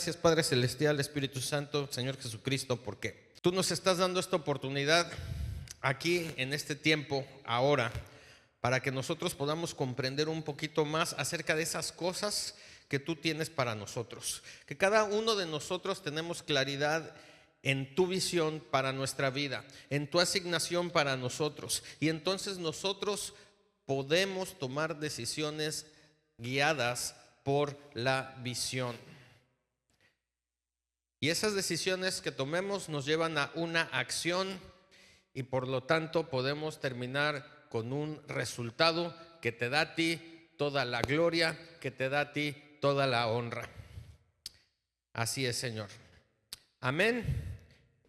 gracias, Padre Celestial, Espíritu Santo, Señor Jesucristo, porque tú nos estás dando esta oportunidad aquí en este tiempo, ahora, para que nosotros podamos comprender un poquito más acerca de esas cosas que tú tienes para nosotros. Que cada uno de nosotros tenemos claridad en tu visión para nuestra vida, en tu asignación para nosotros. Y entonces nosotros podemos tomar decisiones guiadas por la visión. Y esas decisiones que tomemos nos llevan a una acción y por lo tanto podemos terminar con un resultado que te da a ti toda la gloria, que te da a ti toda la honra. Así es, Señor. Amén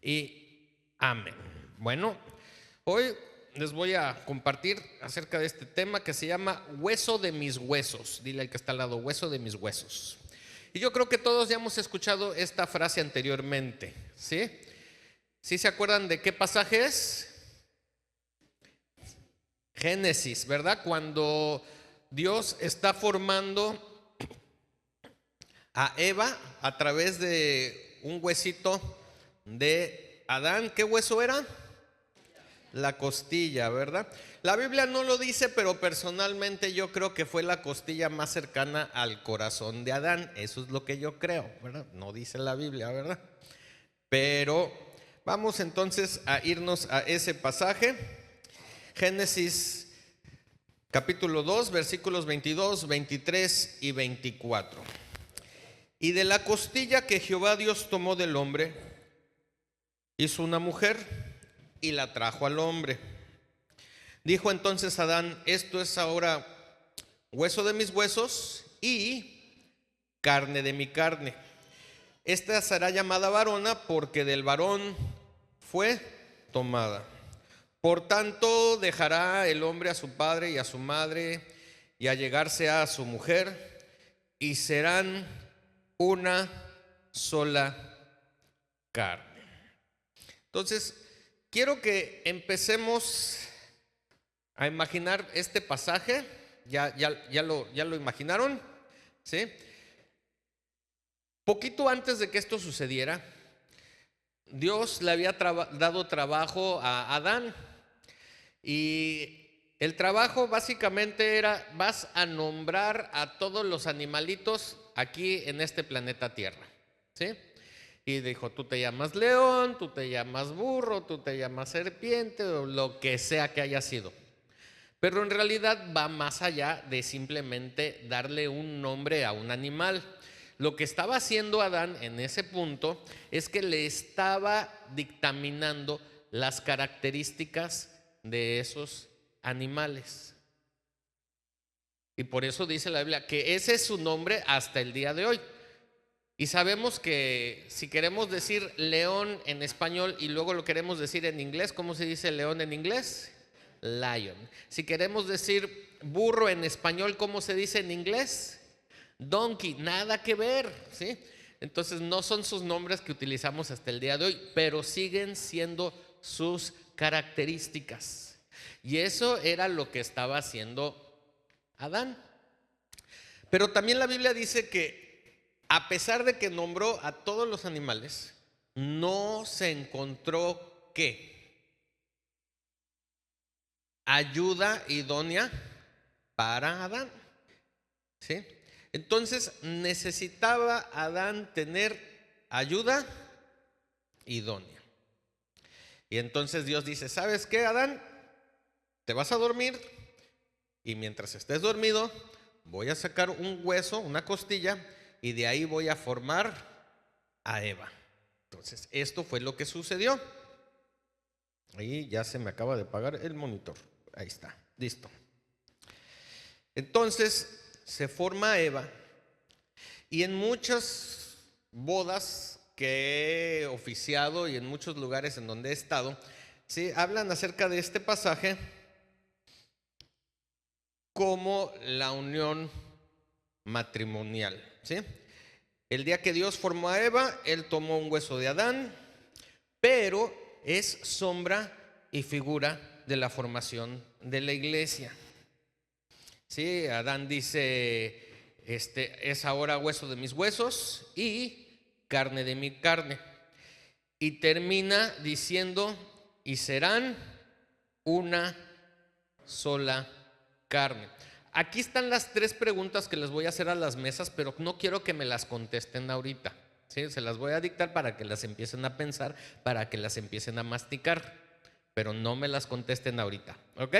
y amén. Bueno, hoy les voy a compartir acerca de este tema que se llama hueso de mis huesos. Dile al que está al lado, hueso de mis huesos. Y yo creo que todos ya hemos escuchado esta frase anteriormente, ¿sí? ¿Sí se acuerdan de qué pasaje es? Génesis, ¿verdad? Cuando Dios está formando a Eva a través de un huesito de Adán. ¿Qué hueso era? La costilla, ¿verdad? La Biblia no lo dice, pero personalmente yo creo que fue la costilla más cercana al corazón de Adán. Eso es lo que yo creo, ¿verdad? No dice la Biblia, ¿verdad? Pero vamos entonces a irnos a ese pasaje. Génesis capítulo 2, versículos 22, 23 y 24. Y de la costilla que Jehová Dios tomó del hombre, hizo una mujer y la trajo al hombre. Dijo entonces Adán: esto es ahora hueso de mis huesos y carne de mi carne. Esta será llamada varona porque del varón fue tomada. Por tanto dejará el hombre a su padre y a su madre y allegarse a su mujer y serán una sola carne. Entonces, quiero que empecemos a imaginar este pasaje. ¿Ya lo imaginaron? ¿Sí? Poquito antes de que esto sucediera, Dios le había dado trabajo a Adán. Y el trabajo básicamente era: vas a nombrar a todos los animalitos aquí en este planeta Tierra, ¿sí? Y dijo: tú te llamas león, tú te llamas burro, tú te llamas serpiente, o lo que sea que haya sido. Pero en realidad va más allá de simplemente darle un nombre a un animal. Lo que estaba haciendo Adán en ese punto es que le estaba dictaminando las características de esos animales. Y por eso dice la Biblia que ese es su nombre hasta el día de hoy. Y sabemos que si queremos decir león en español y luego lo queremos decir en inglés, ¿cómo se dice león en inglés? Lion. Si queremos decir burro en español, ¿cómo se dice en inglés? Donkey. Nada que ver, ¿sí? Entonces no son sus nombres que utilizamos hasta el día de hoy, pero siguen siendo sus características. Y eso era lo que estaba haciendo Adán. Pero también la Biblia dice que a pesar de que nombró a todos los animales, no se encontró ¿qué? Ayuda idónea para Adán, ¿sí? Entonces necesitaba Adán tener ayuda idónea. Y entonces Dios dice: ¿sabes qué, Adán? Te vas a dormir y mientras estés dormido voy a sacar un hueso, una costilla, y de ahí voy a formar a Eva. Entonces esto fue lo que sucedió. Ahí ya se me acaba de apagar el monitor. Ahí está, listo. Entonces se forma Eva. Y en muchas bodas que he oficiado y en muchos lugares en donde he estado, ¿sí?, hablan acerca de este pasaje como la unión matrimonial, ¿sí? El día que Dios formó a Eva, Él tomó un hueso de Adán, pero es sombra y figura de la formación de la iglesia. Sí, Adán dice: es ahora hueso de mis huesos y carne de mi carne. Y termina diciendo, y serán una sola carne. Aquí están las tres preguntas que les voy a hacer a las mesas, pero no quiero que me las contesten ahorita, ¿sí? Se las voy a dictar para que las empiecen a pensar, para que las empiecen a masticar, pero no me las contesten ahorita, ¿ok?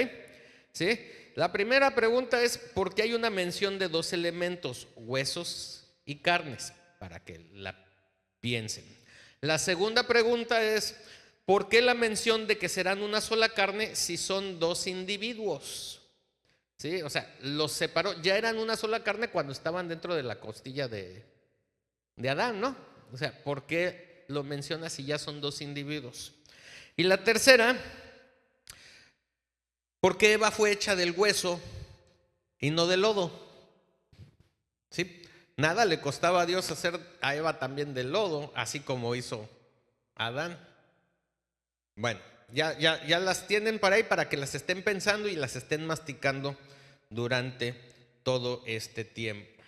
¿Sí? La primera pregunta es: ¿por qué hay una mención de dos elementos, huesos y carnes? Para que la piensen. La segunda pregunta es: ¿por qué la mención de que serán una sola carne si son dos individuos? ¿Sí? O sea, los separó, ya eran una sola carne cuando estaban dentro de la costilla de Adán, ¿no? O sea, ¿por qué lo menciona si ya son dos individuos? Y la tercera: ¿por qué Eva fue hecha del hueso y no del lodo? ¿Sí? Nada le costaba a Dios hacer a Eva también del lodo, así como hizo a Adán. Bueno, ya las tienen para ahí para que las estén pensando y las estén masticando durante todo este tiempo.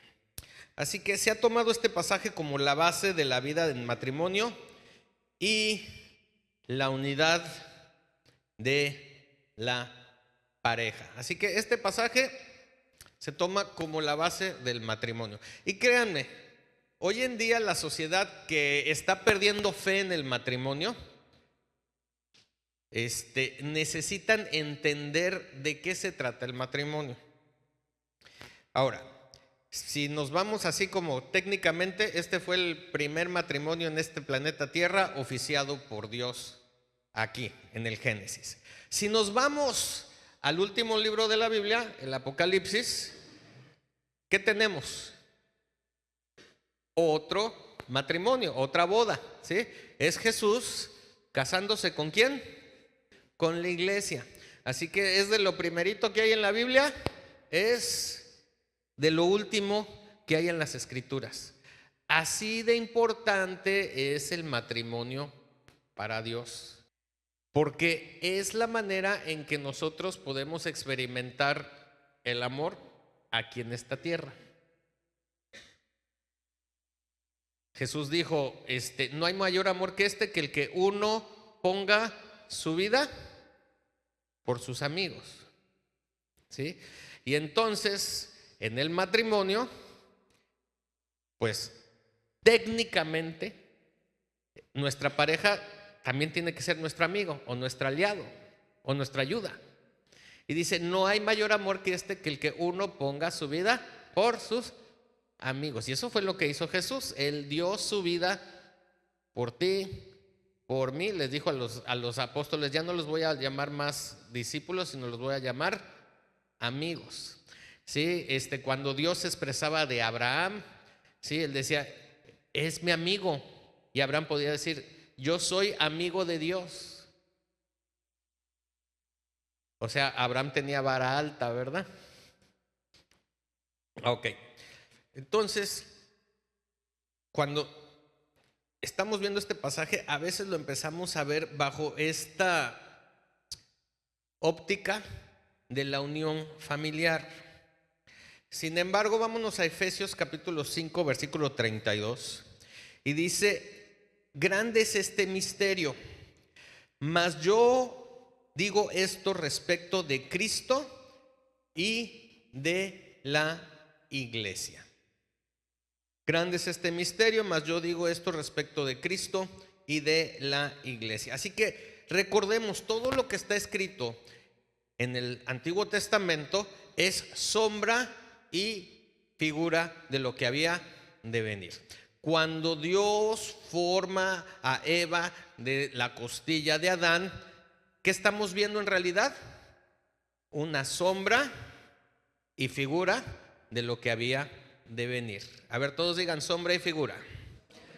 Así que se ha tomado este pasaje como la base de la vida del matrimonio y la unidad de la pareja. Así que este pasaje se toma como la base del matrimonio. Y créanme, hoy en día la sociedad que está perdiendo fe en el matrimonio, necesitan entender de qué se trata el matrimonio. Ahora, si nos vamos así como técnicamente, este fue el primer matrimonio en este planeta Tierra oficiado por Dios aquí en el Génesis. Si nos vamos al último libro de la Biblia, el Apocalipsis, ¿qué tenemos? Otro matrimonio, otra boda, ¿sí? Es Jesús casándose ¿con quién? Con la iglesia. Así que es de lo primerito que hay en la Biblia, es de lo último que hay en las Escrituras. Así de importante es el matrimonio para Dios, porque es la manera en que nosotros podemos experimentar el amor aquí en esta tierra. Jesús dijo, no hay mayor amor que que el que uno ponga su vida por sus amigos, ¿sí? Y entonces, en el matrimonio, pues técnicamente nuestra pareja también tiene que ser nuestro amigo o nuestro aliado o nuestra ayuda. Y dice, no hay mayor amor que que el que uno ponga su vida por sus amigos. Y eso fue lo que hizo Jesús. Él dio su vida por ti, por mí. Les dijo a los apóstoles, ya no los voy a llamar más discípulos, sino los voy a llamar amigos. ¿Sí? Cuando Dios se expresaba de Abraham, ¿sí? Él decía, es mi amigo. Y Abraham podía decir, yo soy amigo de Dios. O sea, Abraham tenía vara alta, ¿verdad? Ok. Entonces, cuando estamos viendo este pasaje, a veces lo empezamos a ver bajo esta óptica de la unión familiar. Sin embargo, vámonos a Efesios capítulo 5, versículo 32. Y dice, grande es este misterio, mas yo digo esto respecto de Cristo y de la iglesia. Grande es este misterio, mas yo digo esto respecto de Cristo y de la iglesia. Así que recordemos, todo lo que está escrito en el Antiguo Testamento es sombra y figura de lo que había de venir. Cuando Dios forma a Eva de la costilla de Adán, ¿qué estamos viendo en realidad? Una sombra y figura de lo que había de venir. A ver, todos digan sombra y figura.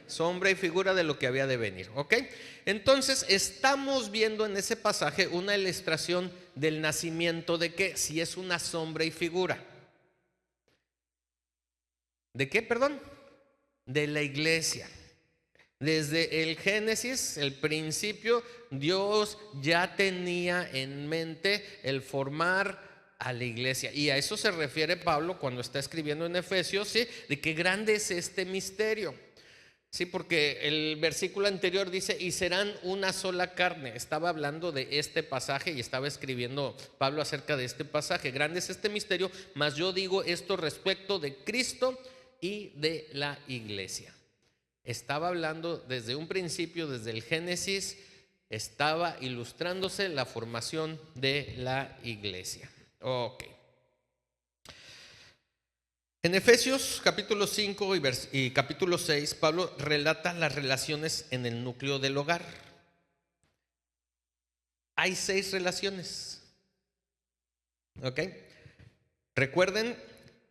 Sombra y figura de lo que había de venir, ¿ok? Entonces estamos viendo en ese pasaje una ilustración del nacimiento de qué, si es una sombra y figura. ¿De qué, perdón? De la iglesia. Desde el Génesis, el principio, Dios ya tenía en mente el formar a la iglesia. Y a eso se refiere Pablo cuando está escribiendo en Efesios, ¿sí? De qué grande es este misterio. Sí, porque el versículo anterior dice, y serán una sola carne. Estaba hablando de este pasaje y estaba escribiendo Pablo acerca de este pasaje. Grande es este misterio, mas yo digo esto respecto de Cristo y de la iglesia. Estaba hablando desde un principio, desde el Génesis, estaba ilustrándose la formación de la iglesia. Ok. En Efesios capítulo 5 y capítulo 6, Pablo relata las relaciones en el núcleo del hogar. Hay 6 relaciones. ¿Ok? Recuerden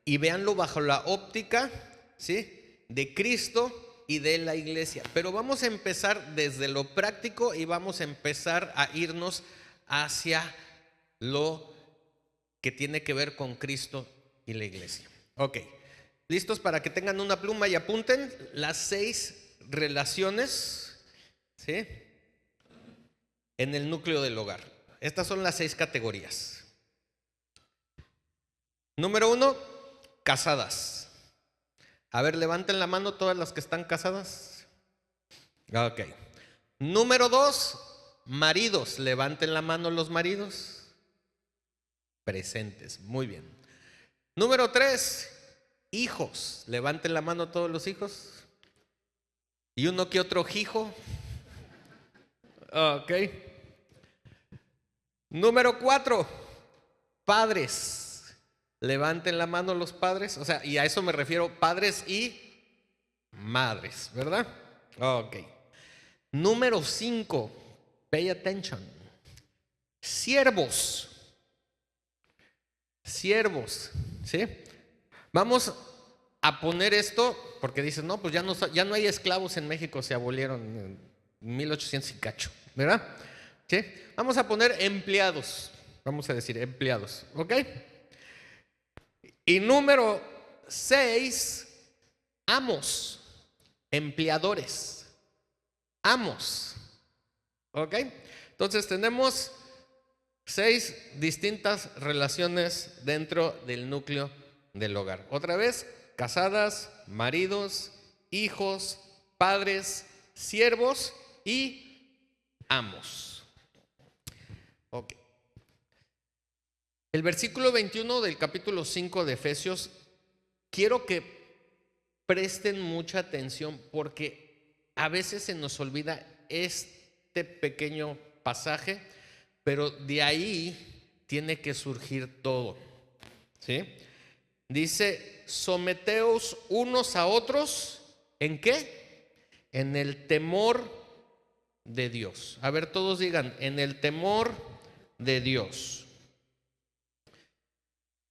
y véanlo bajo la óptica, ¿sí?, de Cristo y de la iglesia. Pero vamos a empezar desde lo práctico y vamos a empezar a irnos hacia lo que tiene que ver con Cristo y la iglesia. Ok, listos para que tengan una pluma y apunten las 6 relaciones, ¿sí?, en el núcleo del hogar. Estas son las 6 categorías. Número 1, casadas. A ver, levanten la mano todas las que están casadas. Ok. Número 2, maridos. Levanten la mano los maridos. Presentes, muy bien. Número 3, hijos. Levanten la mano todos los hijos. Y uno que otro hijo. Ok. Número 4, padres. Levanten la mano los padres. O sea, y a eso me refiero, padres y madres, ¿verdad? Ok. Número 5, pay attention. Siervos. Siervos, ¿sí? Vamos a poner esto porque dicen, no, pues ya no hay esclavos en México, se abolieron en 1800 y cacho, ¿verdad? ¿Sí? Vamos a poner empleados, vamos a decir empleados, ¿ok? Y número 6, amos, empleadores, amos, ¿ok? Entonces tenemos 6 distintas relaciones dentro del núcleo del hogar. Otra vez, casadas, maridos, hijos, padres, siervos y amos. Ok. El versículo 21 del capítulo 5 de Efesios, quiero que presten mucha atención porque a veces se nos olvida este pequeño pasaje, pero de ahí tiene que surgir todo, ¿sí? Dice, someteos unos a otros, ¿en qué? En el temor de Dios. A ver, todos digan, en el temor de Dios.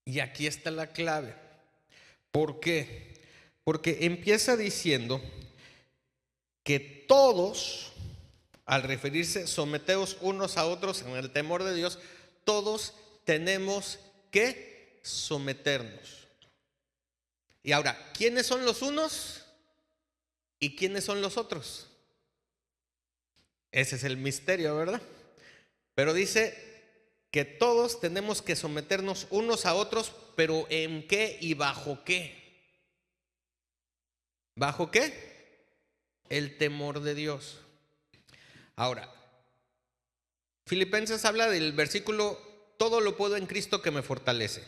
Y aquí está la clave. ¿Por qué? Porque empieza diciendo que todos, al referirse someteos unos a otros en el temor de Dios, todos tenemos que someternos. Y ahora, ¿quiénes son los unos y quiénes son los otros? Ese es el misterio, ¿verdad? Pero dice que todos tenemos que someternos unos a otros, pero ¿en qué y bajo qué? ¿Bajo qué? El temor de Dios. Ahora, Filipenses habla del versículo, todo lo puedo en Cristo que me fortalece.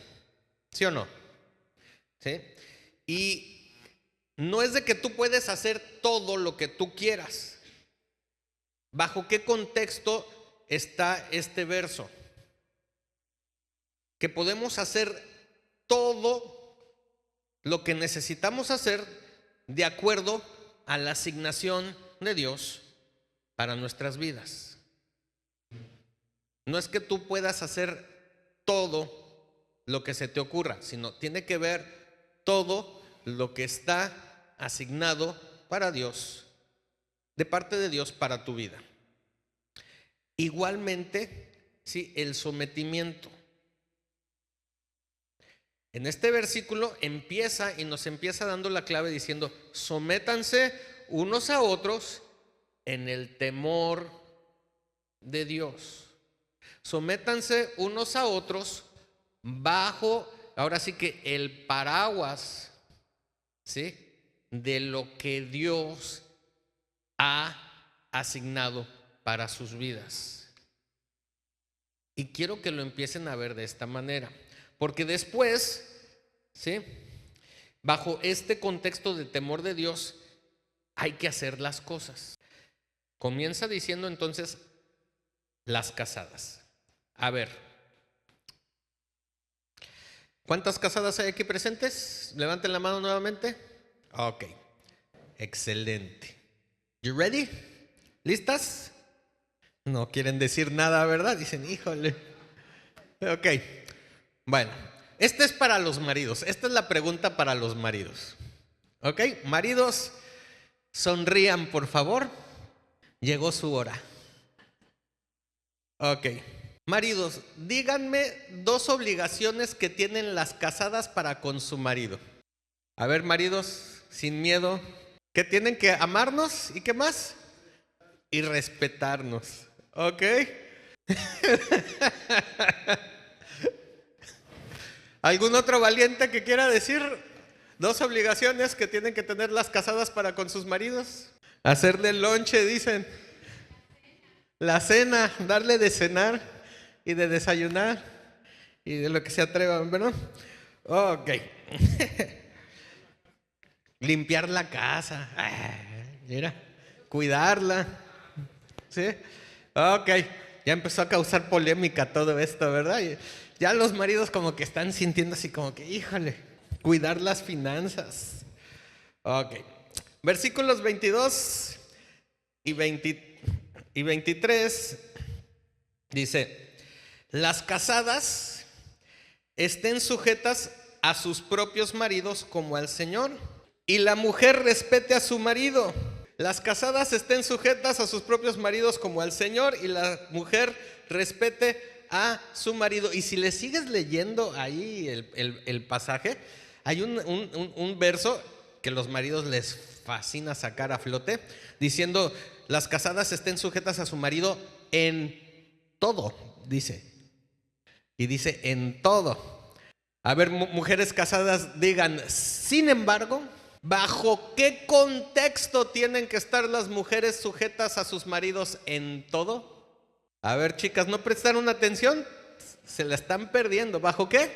¿Sí o no? ¿Sí? Y no es de que tú puedes hacer todo lo que tú quieras. ¿Bajo qué contexto está este verso? Que podemos hacer todo lo que necesitamos hacer de acuerdo a la asignación de Dios para nuestras vidas. No es que tú puedas hacer todo lo que se te ocurra, sino tiene que ver todo lo que está asignado para Dios, de parte de Dios para tu vida. Igualmente, sí, el sometimiento. En este versículo empieza y nos empieza dando la clave diciendo, sométanse unos a otros en el temor de Dios. Sométanse unos a otros bajo, ahora sí que el paraguas, ¿sí?, de lo que Dios ha asignado para sus vidas. Y quiero que lo empiecen a ver de esta manera, porque después, ¿sí?, bajo este contexto de temor de Dios, hay que hacer las cosas. Comienza diciendo entonces las casadas. A ver, ¿cuántas casadas hay aquí presentes? Levanten la mano nuevamente. Ok, excelente. You ready? ¿Listas? No quieren decir nada, ¿verdad? Dicen, híjole. Ok, bueno, esta es para los maridos. Esta es la pregunta para los maridos. Ok, maridos, sonrían por favor. Llegó su hora. Ok, maridos, díganme 2 obligaciones que tienen las casadas para con su marido. A ver, maridos, sin miedo. ¿Qué tienen? Que amarnos y qué más? Y respetarnos. ¿Ok? ¿Algún otro valiente que quiera decir 2 obligaciones que tienen que tener las casadas para con sus maridos? Hacerle el lonche, dicen. La cena, darle de cenar y de desayunar y de lo que se atrevan, ¿verdad? Ok. Limpiar la casa. Mira, cuidarla. ¿Sí? Ok. Ya empezó a causar polémica todo esto, ¿verdad? Y ya los maridos como que están sintiendo así como que, híjole, cuidar las finanzas. Ok. Versículos 22 y 23 dice: las casadas estén sujetas a sus propios maridos como al Señor, y la mujer respete a su marido. Las casadas estén sujetas a sus propios maridos como al Señor, y la mujer respete a su marido. Y si le sigues leyendo ahí el pasaje, hay un verso que los maridos les fascina sacar a flote, diciendo: las casadas estén sujetas a su marido en todo, dice. Y dice en todo. A ver, mujeres casadas, digan, sin embargo, ¿bajo qué contexto tienen que estar las mujeres sujetas a sus maridos en todo? A ver, chicas, ¿no prestaron atención? Se la están perdiendo. ¿Bajo qué?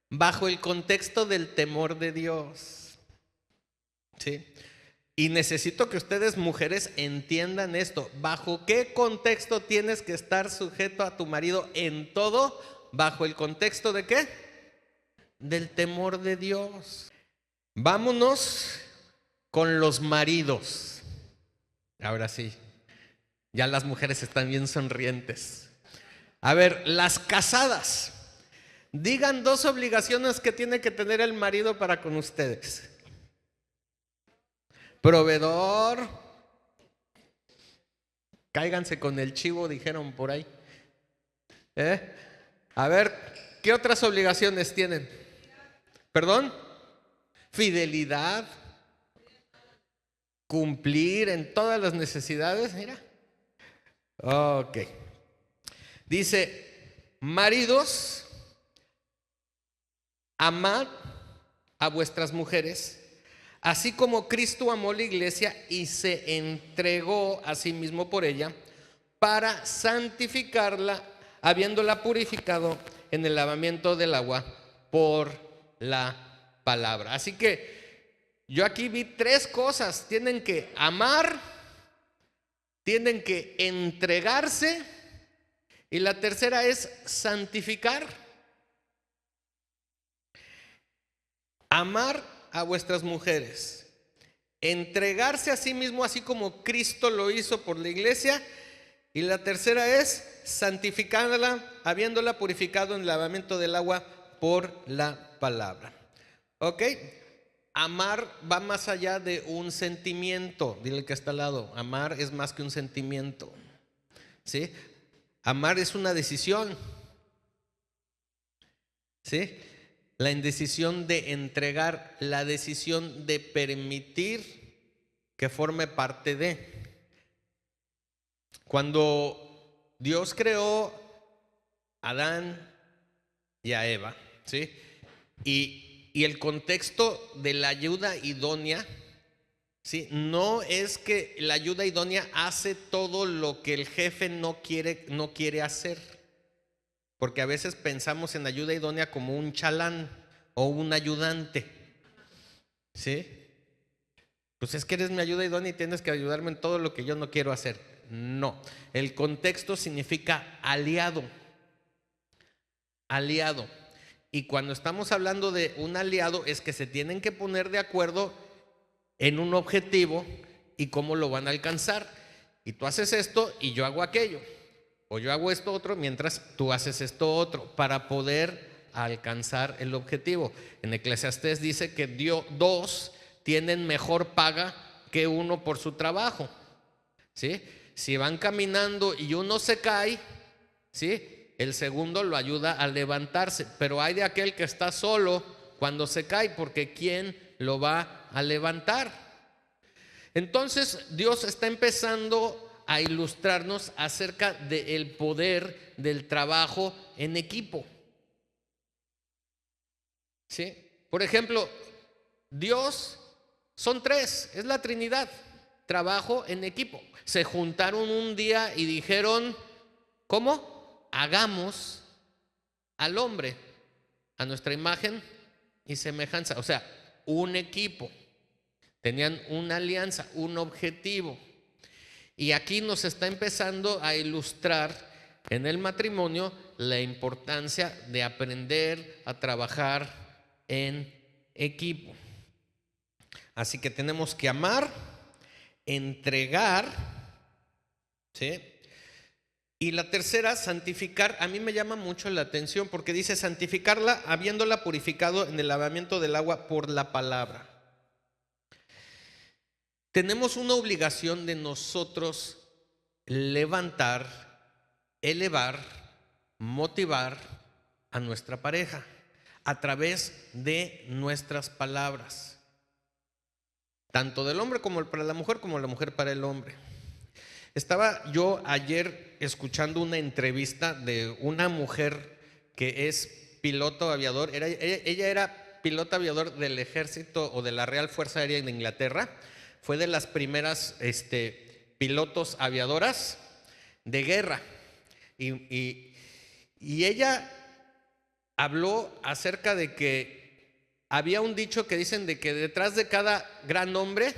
Bajo el contexto del temor de Dios. ¿Sí? Y necesito que ustedes, mujeres, entiendan esto. ¿Bajo qué contexto tienes que estar sujeto a tu marido en todo? ¿Bajo el contexto de qué? Del temor de Dios. Vámonos con los maridos. Ahora sí, ya las mujeres están bien sonrientes. A ver, las casadas, digan 2 obligaciones que tiene que tener el marido para con ustedes. Proveedor. Cáiganse con el chivo, dijeron por ahí. A ver, ¿qué otras obligaciones tienen? ¿Perdón? Fidelidad. Cumplir en todas las necesidades, mira. Ok. Dice, maridos, amad a vuestras mujeres, así como Cristo amó la iglesia y se entregó a sí mismo por ella, para santificarla, habiéndola purificado en el lavamiento del agua por la palabra. Así que yo aquí vi 3 cosas. Tienen que amar, tienen que entregarse, y la tercera es santificar. Amar a vuestras mujeres, entregarse a sí mismo así como Cristo lo hizo por la iglesia, y la tercera es santificarla, habiéndola purificado en el lavamiento del agua por la palabra. ¿Ok? Amar va más allá de un sentimiento. Dile que está al lado. Amar es más que un sentimiento. ¿Sí? Amar es una decisión. ¿Sí? La indecisión de entregar, la decisión de permitir que forme parte de. Cuando Dios creó a Adán y a Eva, ¿sí? Y el contexto de la ayuda idónea ¿sí? No es que la ayuda idónea hace todo lo que el jefe no quiere hacer, porque a veces pensamos en ayuda idónea como un chalán o un ayudante, ¿sí? Pues es que eres mi ayuda idónea y tienes que ayudarme en todo lo que yo no quiero hacer. No, el contexto significa aliado. Aliado. Y cuando estamos hablando de un aliado es que se tienen que poner de acuerdo en un objetivo y cómo lo van a alcanzar. Y tú haces esto y yo hago aquello. O yo hago esto otro mientras tú haces esto otro para poder alcanzar el objetivo. En Eclesiastés dice que dos tienen mejor paga que uno por su trabajo, ¿sí? Si van caminando y uno se cae, ¿sí?, el segundo lo ayuda a levantarse, pero hay de aquel que está solo cuando se cae, porque ¿quién lo va a levantar? Entonces Dios está empezando a ilustrarnos acerca del poder del trabajo en equipo, ¿sí? Por ejemplo, Dios son tres, es la Trinidad, trabajo en equipo. Se juntaron un día y dijeron, ¿cómo? Hagamos al hombre a nuestra imagen y semejanza. O sea, un equipo. Tenían una alianza, un objetivo. Y aquí nos está empezando a ilustrar en el matrimonio la importancia de aprender a trabajar en equipo. Así que tenemos que amar, entregar, ¿sí? Y la tercera, santificar. A mí me llama mucho la atención porque dice santificarla habiéndola purificado en el lavamiento del agua por la palabra. Tenemos una obligación de nosotros levantar, elevar, motivar a nuestra pareja a través de nuestras palabras, tanto del hombre como para la mujer, como la mujer para el hombre. Estaba yo ayer escuchando una entrevista de una mujer que es piloto aviador. Ella era piloto aviador del ejército o de la Real Fuerza Aérea de Inglaterra. Fue de las primeras pilotos aviadoras de guerra. Y ella habló acerca de que había un dicho que dicen de que detrás de cada gran hombre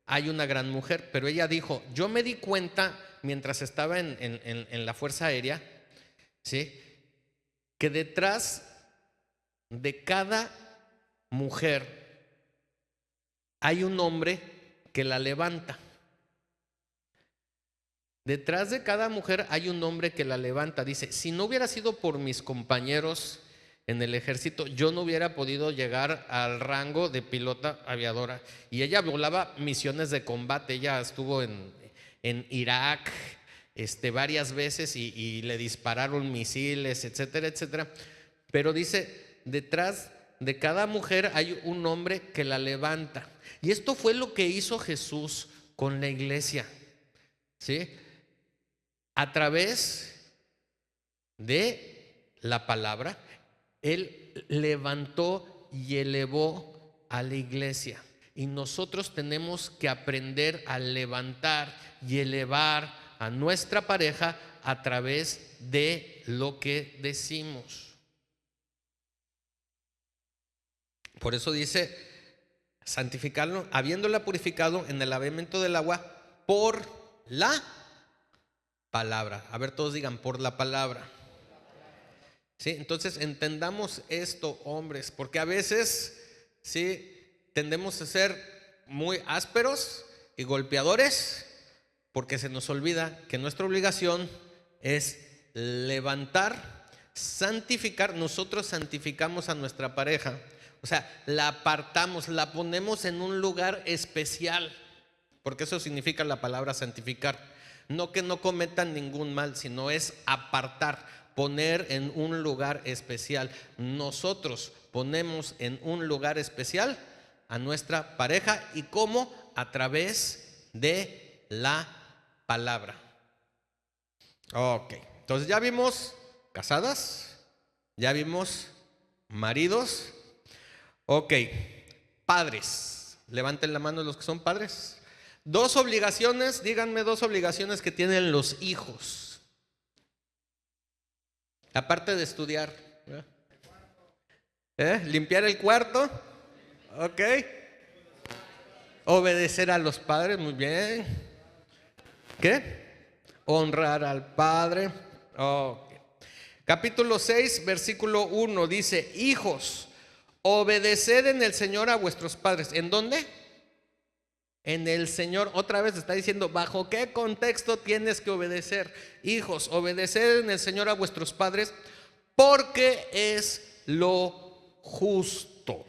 hay una gran mujer, pero ella dijo, yo me di cuenta mientras estaba en la Fuerza Aérea, ¿sí?, que detrás de cada mujer hay un hombre que la levanta. Detrás de cada mujer hay un hombre que la levanta. Dice, si no hubiera sido por mis compañeros en el ejército, yo no hubiera podido llegar al rango de pilota aviadora. Y ella volaba misiones de combate. Ella estuvo en Irak varias veces y le dispararon misiles, etcétera, etcétera. Pero dice, detrás de cada mujer hay un hombre que la levanta. Y esto fue lo que hizo Jesús con la iglesia, ¿sí? A través de la palabra, Él levantó y elevó a la iglesia. Y nosotros tenemos que aprender a levantar y elevar a nuestra pareja a través de lo que decimos. Por eso dice, santificarlo, habiéndola purificado en el lavamiento del agua por la palabra. A ver, todos digan, por la palabra. ¿Sí? Entonces entendamos esto, hombres, porque a veces sí tendemos a ser muy ásperos y golpeadores, porque se nos olvida que nuestra obligación es levantar, santificar. Nosotros santificamos a nuestra pareja, o sea, la apartamos, la ponemos en un lugar especial, porque eso significa la palabra santificar. No que no cometan ningún mal, sino es apartar, poner en un lugar especial. Nosotros ponemos en un lugar especial a nuestra pareja. ¿Y cómo? A través de la palabra. Ok, entonces ya vimos casadas, ya vimos maridos. Ok, padres. Levanten la mano los que son padres. Dos obligaciones, díganme dos obligaciones que tienen los hijos. Aparte de estudiar. Limpiar el cuarto. Ok. Obedecer a los padres, muy bien. ¿Qué? Honrar al padre. Okay. Capítulo 6, versículo 1 dice: hijos, obedeced en el Señor a vuestros padres. ¿En dónde? En el Señor. Otra vez está diciendo bajo qué contexto tienes que obedecer. Hijos, obedeced en el Señor a vuestros padres, porque es lo justo.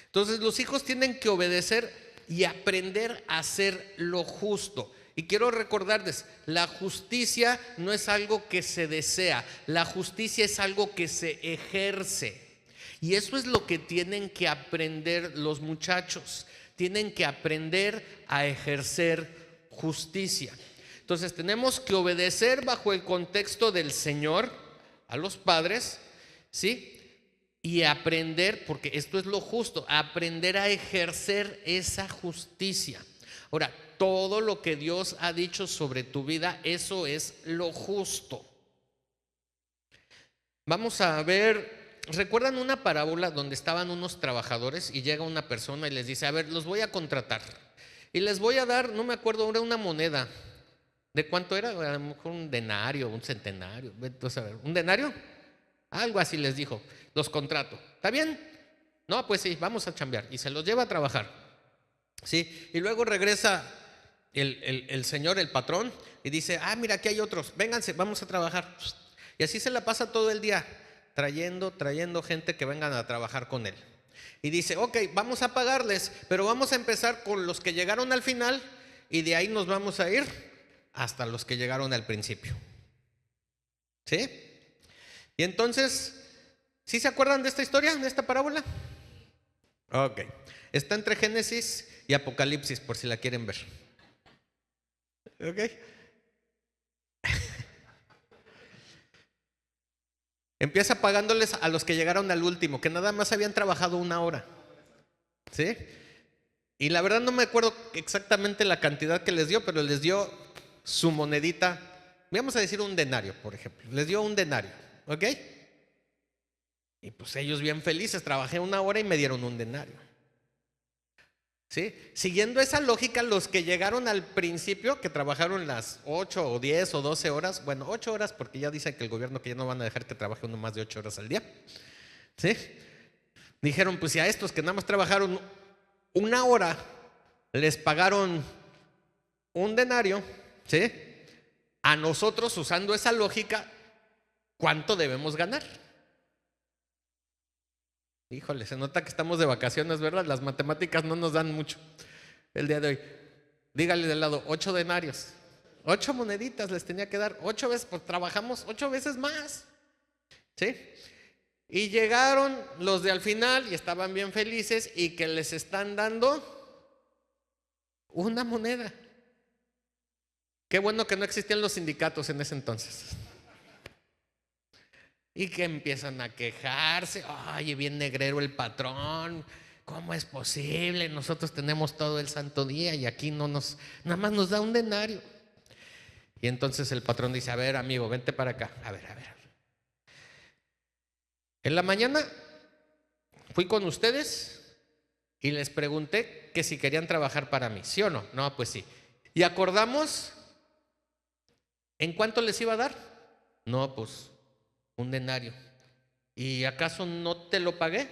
Entonces los hijos tienen que obedecer y aprender a hacer lo justo. Y quiero recordarles, la justicia no es algo que se desea, la justicia es algo que se ejerce. Y eso es lo que tienen que aprender los muchachos. Tienen que aprender a ejercer justicia. Entonces tenemos que obedecer bajo el contexto del Señor a los padres, ¿sí? Y aprender, porque esto es lo justo, aprender a ejercer esa justicia. Ahora, todo lo que Dios ha dicho sobre tu vida, eso es lo justo. Vamos a ver, ¿recuerdan una parábola donde estaban unos trabajadores y llega una persona y les dice: a ver, los voy a contratar y les voy a dar, no me acuerdo, era una moneda. ¿De cuánto era? A lo mejor un denario, un centenario, entonces, a ver, ¿un denario? Algo así les dijo: los contrato. ¿Está bien? No, pues sí, vamos a chambear. Y se los lleva a trabajar, ¿sí? Y luego regresa el señor, el patrón, y dice: ah, mira, aquí hay otros, vénganse, vamos a trabajar. Y así se la pasa todo el día, trayendo gente que vengan a trabajar con él. Y dice: ok, vamos a pagarles, pero vamos a empezar con los que llegaron al final y de ahí nos vamos a ir hasta los que llegaron al principio. ¿Sí? Y entonces, ¿sí se acuerdan de esta historia, de esta parábola? Ok. Está entre Génesis y Apocalipsis, por si la quieren ver. Ok. Empieza pagándoles a los que llegaron al último, que nada más habían trabajado una hora. ¿Sí? Y la verdad no me acuerdo exactamente la cantidad que les dio, pero les dio su monedita. Vamos a decir un denario, por ejemplo. Les dio un denario, ¿ok? Y pues ellos bien felices, trabajé una hora y me dieron un denario. ¿Sí? Siguiendo esa lógica, los que llegaron al principio, que trabajaron las 8 o 10 o 12 horas, bueno, 8 horas, porque ya dicen que el gobierno que ya no van a dejar que trabaje uno más de 8 horas al día. ¿Sí? Dijeron: pues si a estos que nada más trabajaron una hora les pagaron un denario, ¿sí? A nosotros, usando esa lógica, ¿cuánto debemos ganar? Híjole, se nota que estamos de vacaciones, ¿verdad? Las matemáticas no nos dan mucho el día de hoy. Dígale del lado: 8 denarios, 8 moneditas les tenía que dar, 8 veces, pues trabajamos 8 veces más, ¿sí? Y llegaron los de al final y estaban bien felices y que les están dando una moneda. Qué bueno que no existían los sindicatos en ese entonces. Y que empiezan a quejarse: oye, bien negrero el patrón, ¿cómo es posible? Nosotros tenemos todo el santo día y aquí nada más nos da un denario. Y entonces el patrón dice: a ver, amigo, vente para acá. A ver. En la mañana fui con ustedes y les pregunté que si querían trabajar para mí, ¿sí o no? No, pues sí. Y acordamos en cuánto les iba a dar. No, pues un denario. ¿Y acaso no te lo pagué?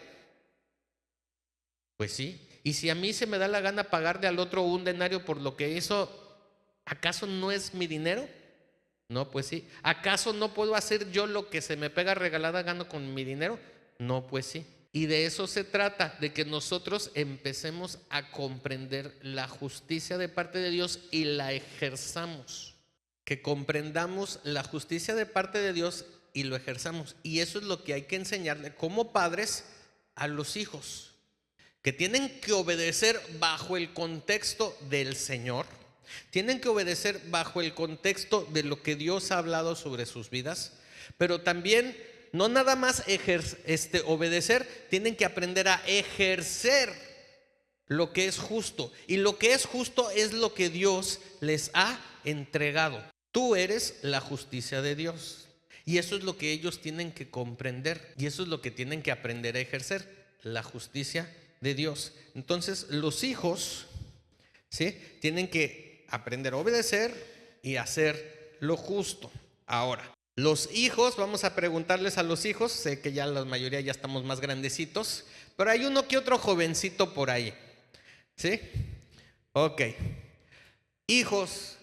Pues sí. Y si a mí se me da la gana pagarle al otro un denario por lo que hizo, ¿acaso no es mi dinero? No, pues sí. ¿Acaso no puedo hacer yo lo que se me pega regalada gano con mi dinero? No, pues sí. Y de eso se trata, de que nosotros empecemos a comprender la justicia de parte de Dios y la ejerzamos. Que comprendamos la justicia de parte de Dios y lo ejerzamos. Y eso es lo que hay que enseñarle como padres a los hijos, que tienen que obedecer bajo el contexto del Señor, tienen que obedecer bajo el contexto de lo que Dios ha hablado sobre sus vidas, pero también no nada más obedecer, tienen que aprender a ejercer lo que es justo. Y lo que es justo es lo que Dios les ha entregado. Tú eres la justicia de Dios. Y eso es lo que ellos tienen que comprender. Y eso es lo que tienen que aprender a ejercer, la justicia de Dios. Entonces los hijos, ¿sí?, tienen que aprender a obedecer y hacer lo justo. Ahora, los hijos, vamos a preguntarles a los hijos. Sé que ya la mayoría ya estamos más grandecitos, pero hay uno que otro jovencito por ahí, ¿sí? Ok. Hijos,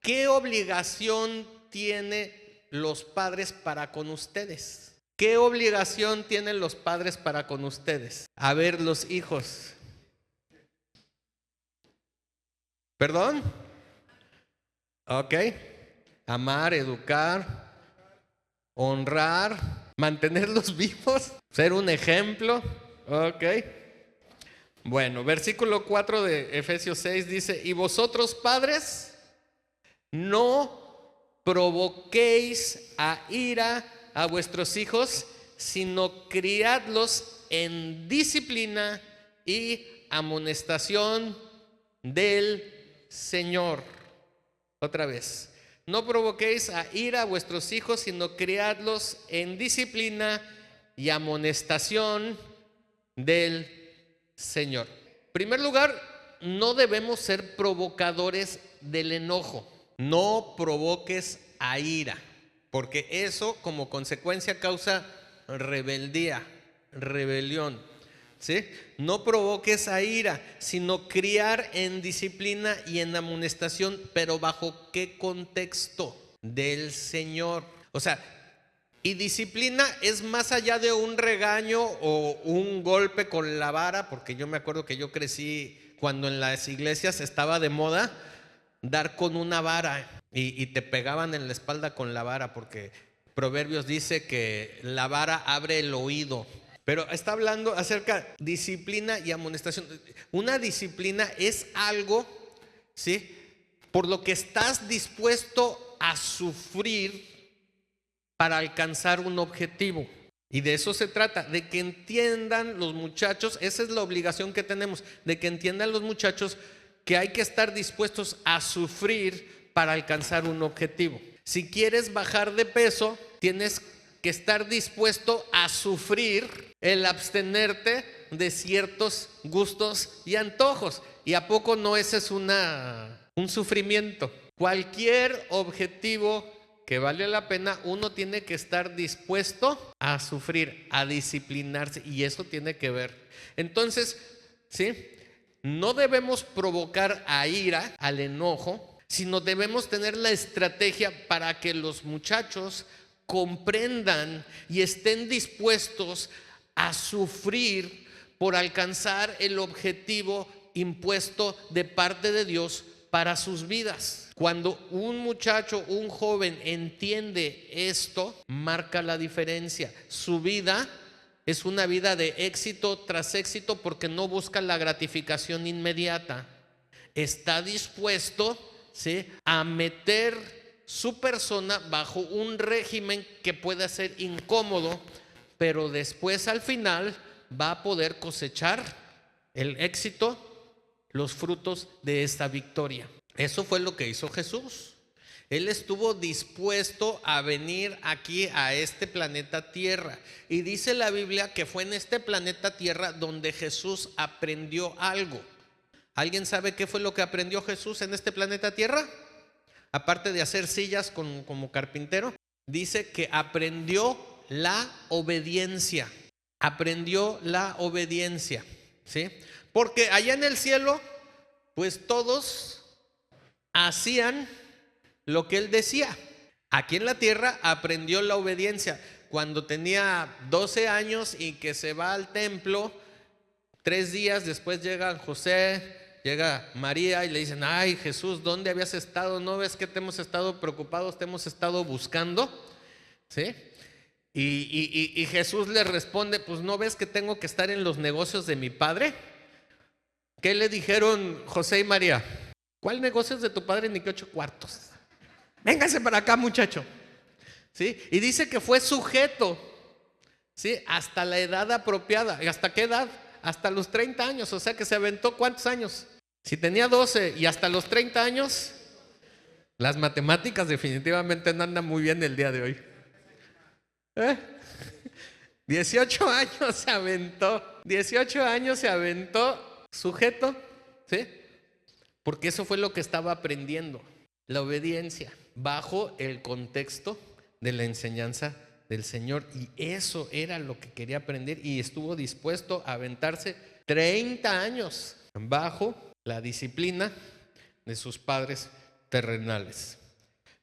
¿qué obligación tienen los padres para con ustedes? ¿Qué obligación tienen los padres para con ustedes? A ver, los hijos. ¿Perdón? Ok. Amar, educar, honrar, mantenerlos vivos, ser un ejemplo. Ok. Bueno, versículo 4 de Efesios 6 dice: y vosotros, padres, no provoquéis a ira a vuestros hijos, sino criadlos en disciplina y amonestación del Señor. Otra vez, no provoquéis a ira a vuestros hijos, sino criadlos en disciplina y amonestación del Señor. En primer lugar, no debemos ser provocadores del enojo. No provoques a ira, porque eso como consecuencia causa rebeldía, rebelión, ¿sí? No provoques a ira, sino criar en disciplina y en amonestación. ¿Pero bajo qué contexto? Del Señor. O sea, y disciplina es más allá de un regaño o un golpe con la vara, porque yo me acuerdo que yo crecí cuando en las iglesias estaba de moda dar con una vara y te pegaban en la espalda con la vara, porque Proverbios dice que la vara abre el oído. Pero está hablando acerca de disciplina y amonestación. Una disciplina es algo, ¿sí?, por lo que estás dispuesto a sufrir para alcanzar un objetivo. Y de eso se trata, de que entiendan los muchachos. Esa es la obligación que tenemos, de que entiendan los muchachos que hay que estar dispuestos a sufrir para alcanzar un objetivo. Si quieres bajar de peso, tienes que estar dispuesto a sufrir el abstenerte de ciertos gustos y antojos. ¿Y a poco no ese es un sufrimiento? Cualquier objetivo que vale la pena, uno tiene que estar dispuesto a sufrir, a disciplinarse, y eso tiene que ver. Entonces, ¿sí?, no debemos provocar a ira, al enojo, sino debemos tener la estrategia para que los muchachos comprendan y estén dispuestos a sufrir por alcanzar el objetivo impuesto de parte de Dios para sus vidas. Cuando un muchacho, un joven entiende esto, marca la diferencia. Su vida es una vida de éxito tras éxito, porque no busca la gratificación inmediata. Está dispuesto, ¿sí?, a meter su persona bajo un régimen que pueda ser incómodo, pero después al final va a poder cosechar el éxito, los frutos de esta victoria. Eso fue lo que hizo Jesús. Él estuvo dispuesto a venir aquí a este planeta Tierra, y dice la Biblia que fue en este planeta Tierra donde Jesús aprendió algo. ¿Alguien sabe qué fue lo que aprendió Jesús en este planeta Tierra? Aparte de hacer sillas como carpintero, dice que aprendió la obediencia. Aprendió la obediencia, ¿sí? Porque allá en el cielo, pues todos hacían lo que él decía. Aquí en la tierra aprendió la obediencia. Cuando tenía 12 años y que se va al templo, 3 días después llega José, llega María y le dicen: ay, Jesús, ¿dónde habías estado? ¿No ves que te hemos estado preocupados, te hemos estado buscando? ¿Sí? Y Jesús le responde: pues ¿no ves que tengo que estar en los negocios de mi padre? ¿Qué le dijeron José y María? ¿Cuál negocios de tu padre, ni que 8 cuartos? Véngase para acá, muchacho. ¿Sí? Y dice que fue sujeto, ¿sí?, hasta la edad apropiada. ¿Y hasta qué edad? hasta los 30 años, o sea que se aventó ¿cuántos años? Si tenía 12 y hasta los 30 años, las matemáticas definitivamente no andan muy bien el día de hoy. 18 años se aventó, 18 años se aventó sujeto, ¿sí? Porque eso fue lo que estaba aprendiendo, la obediencia, bajo el contexto de la enseñanza del Señor. Y eso era lo que quería aprender y estuvo dispuesto a aventarse 30 años bajo la disciplina de sus padres terrenales.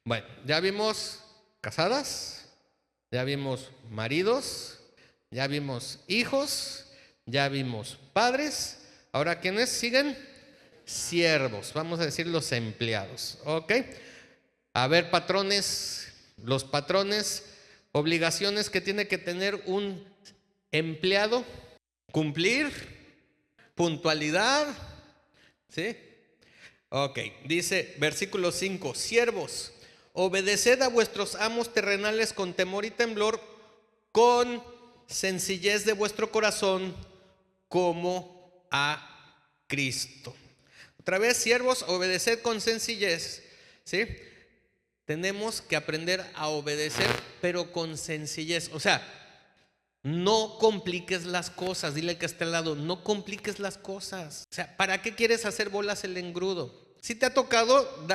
Bueno, ya vimos casadas, ya vimos maridos, ya vimos hijos, ya vimos padres. Ahora, ¿quiénes siguen? Siervos, vamos a decir los empleados, ¿ok? A ver, patrones, los patrones, obligaciones que tiene que tener un empleado: cumplir, puntualidad, ¿sí? Ok, dice versículo 5: siervos, obedeced a vuestros amos terrenales con temor y temblor, con sencillez de vuestro corazón, como a Cristo. Otra vez, siervos, obedeced con sencillez, ¿sí? Tenemos que aprender a obedecer, pero con sencillez. O sea, no compliques las cosas. Dile que está al lado, no compliques las cosas. O sea, ¿para qué quieres hacer bolas el engrudo? Si te ha tocado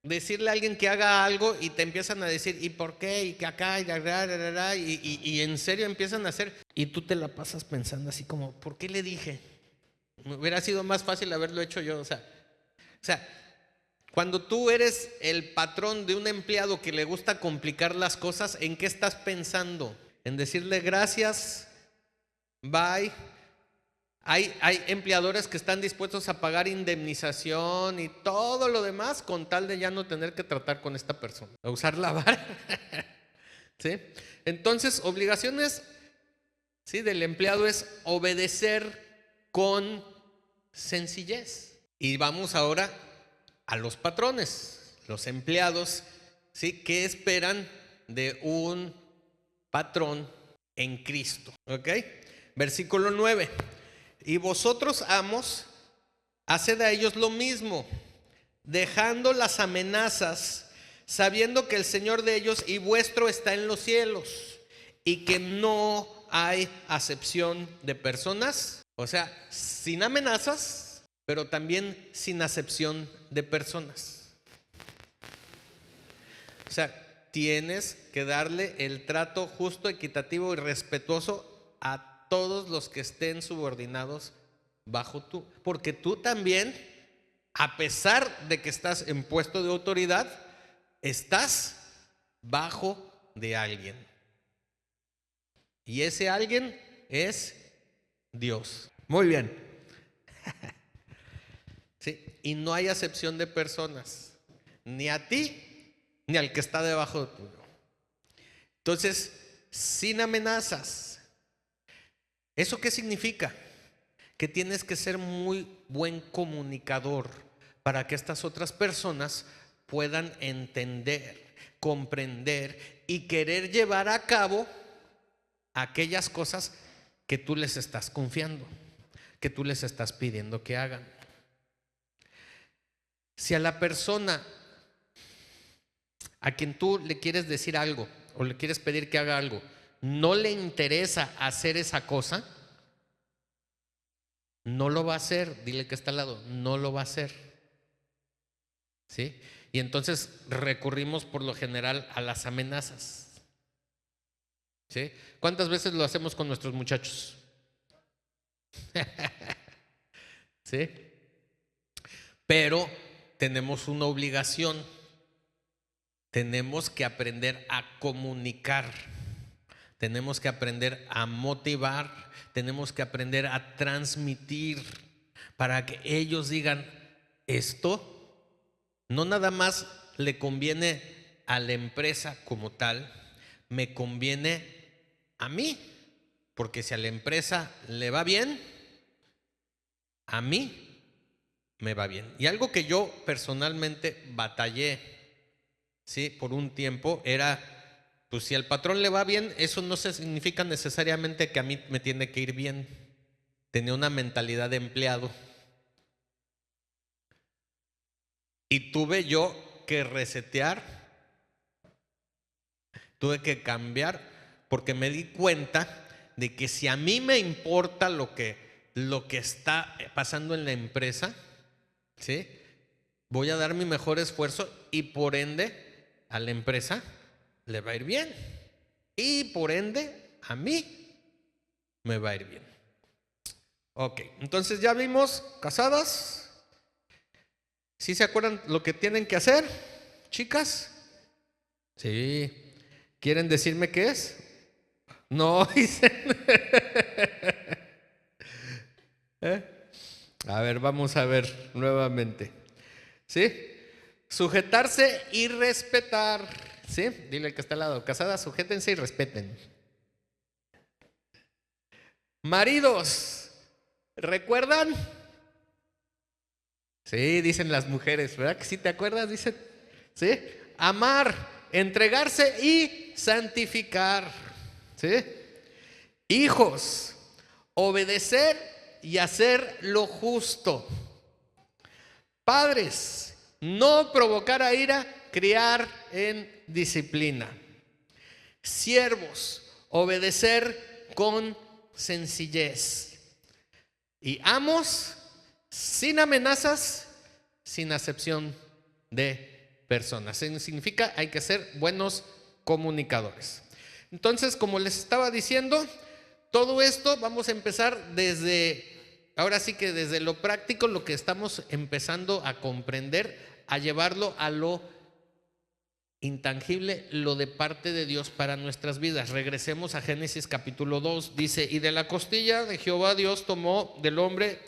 decirle a alguien que haga algo y te empiezan a decir ¿y por qué? Y que acá y en serio empiezan a hacer, y tú te la pasas pensando así como, ¿por qué le dije? Me hubiera sido más fácil haberlo hecho yo. O sea, cuando tú eres el patrón de un empleado que le gusta complicar las cosas, ¿en qué estás pensando? En decirle gracias, bye. Hay empleadores que están dispuestos a pagar indemnización y todo lo demás con tal de ya no tener que tratar con esta persona, a usar la vara. ¿Sí? Entonces, obligaciones, ¿sí?, del empleado es obedecer con sencillez. Y vamos ahora a los patrones, los empleados, ¿sí?, ¿qué esperan de un patrón en Cristo? ¿Ok? Versículo 9: y vosotros, amos, haced a ellos lo mismo, dejando las amenazas, sabiendo que el Señor de ellos y vuestro está en los cielos, y que no hay acepción de personas. O sea, sin amenazas, pero también sin acepción de personas. O sea, tienes que darle el trato justo, equitativo y respetuoso a todos los que estén subordinados bajo tú. Porque tú también, a pesar de que estás en puesto de autoridad, estás bajo de alguien. Y ese alguien es Dios. Muy bien. ¿Sí? Y no hay acepción de personas, ni a ti, ni al que está debajo de tuyo. Entonces, sin amenazas. ¿Eso qué significa? Que tienes que ser muy buen comunicador para que estas otras personas puedan entender, comprender y querer llevar a cabo aquellas cosas que tú les estás confiando, que tú les estás pidiendo que hagan. Si a la persona a quien tú le quieres decir algo o le quieres pedir que haga algo, no le interesa hacer esa cosa, no lo va a hacer. Dile que está al lado, no lo va a hacer. ¿Sí? Y entonces recurrimos por lo general a las amenazas. ¿Sí? ¿Cuántas veces lo hacemos con nuestros muchachos? ¿Sí? Pero tenemos una obligación. Tenemos que aprender a comunicar. Tenemos que aprender a motivar. Tenemos que aprender a transmitir para que ellos digan, esto no nada más le conviene a la empresa como tal, me conviene a mí, porque si a la empresa le va bien, a mí me va bien. Y algo que yo personalmente batallé, ¿sí?, por un tiempo era, pues si al patrón le va bien, eso no significa necesariamente que a mí me tiene que ir bien. tenía una mentalidad de empleado. Y tuve yo que resetear, tuve que cambiar, porque me di cuenta de que si a mí me importa lo que está pasando en la empresa, ¿sí?, voy a dar mi mejor esfuerzo y por ende a la empresa le va a ir bien. Y por ende a mí me va a ir bien. Ok, entonces ya vimos casadas. ¿Sí se acuerdan lo que tienen que hacer, chicas? Sí. ¿Quieren decirme qué es? No, dicen. A ver, vamos a ver nuevamente. ¿Sí? Sujetarse y respetar. ¿Sí? Dile al que está al lado. Casadas, sujétense y respeten. Maridos, ¿recuerdan? Sí, dicen las mujeres, ¿verdad que sí te acuerdas? Dicen, ¿sí? Amar, entregarse y santificar. ¿Sí? Hijos, obedecer y hacer lo justo. Padres, no provocar a ira, criar en disciplina. Siervos, obedecer con sencillez. Y amos, sin amenazas, sin acepción de personas. Significa hay que ser buenos comunicadores. Entonces, como les estaba diciendo, todo esto vamos a empezar ahora sí que desde lo práctico, lo que estamos empezando a comprender, a llevarlo a lo intangible, lo de parte de Dios para nuestras vidas. Regresemos a Génesis capítulo 2, dice: y de la costilla de Jehová Dios tomó del hombre,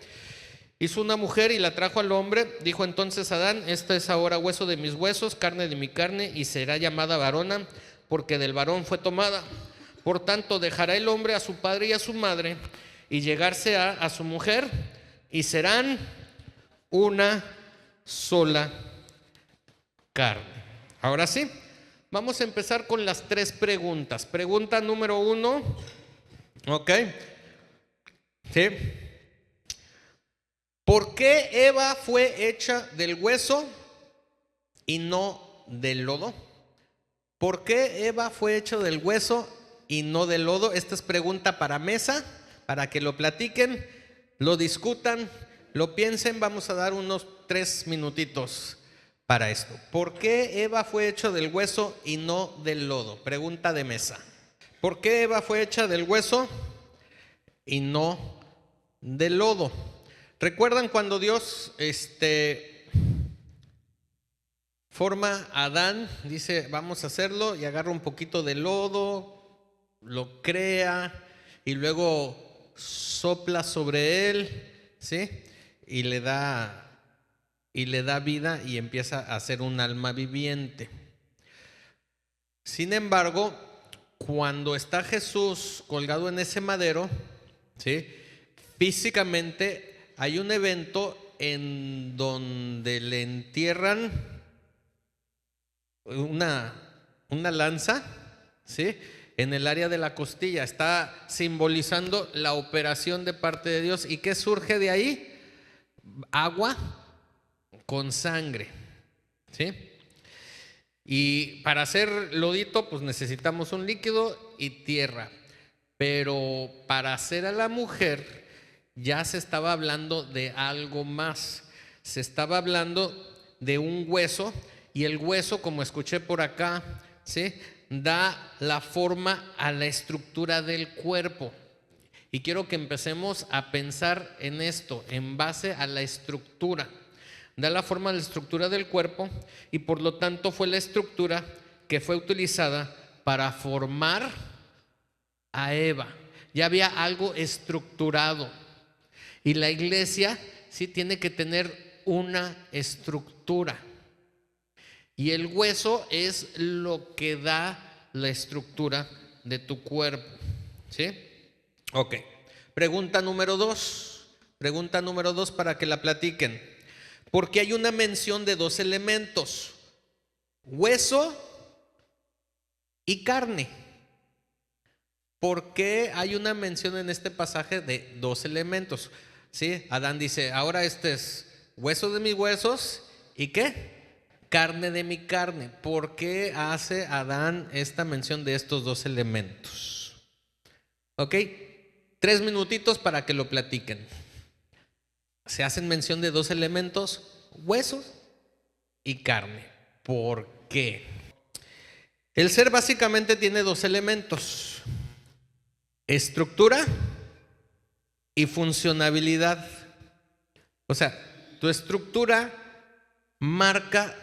hizo una mujer y la trajo al hombre. Dijo entonces Adán: esta es ahora hueso de mis huesos, carne de mi carne, y será llamada varona, porque del varón fue tomada. Por tanto, dejará el hombre a su padre y a su madre, y llegarse a su mujer, y serán una sola carne. Ahora sí, vamos a empezar con las 3 preguntas. Pregunta número 1, ¿ok? ¿Sí? ¿Por qué Eva fue hecha del hueso y no del lodo? ¿Por qué Eva fue hecha del hueso y no del lodo? Esta es pregunta para mesa, para que lo platiquen, lo discutan, lo piensen. Vamos a dar unos 3 minutitos para esto. ¿Por qué Eva fue hecha del hueso y no del lodo? Pregunta de mesa. ¿Por qué Eva fue hecha del hueso y no del lodo? ¿Recuerdan cuando Dios forma a Adán? Dice, vamos a hacerlo, y agarra un poquito de lodo, lo crea y luego sopla sobre él, ¿sí? Y le da vida y empieza a ser un alma viviente. Sin embargo, cuando está Jesús colgado en ese madero, ¿sí?, físicamente hay un evento en donde le entierran una lanza, ¿sí?, en el área de la costilla. Está simbolizando la operación de parte de Dios. ¿Y qué surge de ahí? Agua con sangre, ¿sí? Y para hacer lodito, pues necesitamos un líquido y tierra. Pero para hacer a la mujer ya se estaba hablando de algo más. Se estaba hablando de un hueso, y el hueso, como escuché por acá, ¿sí?, da la forma a la estructura del cuerpo. Y quiero que empecemos a pensar en esto, en base a la estructura. Da la forma a la estructura del cuerpo, y por lo tanto fue la estructura que fue utilizada para formar a Eva. Ya había algo estructurado, y la iglesia sí tiene que tener una estructura, y el hueso es lo que da la estructura de tu cuerpo, ¿sí? Ok. Pregunta número 2. Pregunta número 2 para que la platiquen. Porque hay una mención de 2 elementos: hueso y carne. ¿Por qué hay una mención en este pasaje de dos elementos? ¿Sí? Adán dice, ahora este es hueso de mis huesos y ¿qué? Carne de mi carne. ¿Por qué hace Adán esta mención de estos dos elementos? ¿Ok? 3 minutitos para que lo platiquen. Se hacen mención de dos elementos, huesos y carne. ¿Por qué? El ser básicamente tiene dos elementos: estructura y funcionabilidad. O sea, tu estructura marca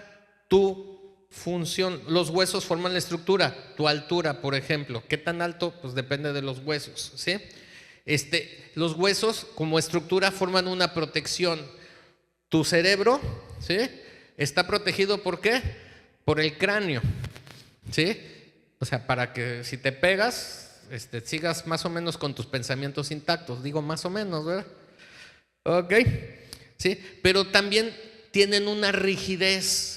tu función. Los huesos forman la estructura. Tu altura, por ejemplo, ¿qué tan alto? Pues depende de los huesos, ¿sí? Los huesos como estructura forman una protección. Tu cerebro, ¿sí? Está protegido ¿por qué? Por el cráneo, ¿sí? O sea, para que si te pegas, sigas más o menos con tus pensamientos intactos. Digo más o menos, ¿verdad? Ok, ¿sí? Pero también tienen una rigidez.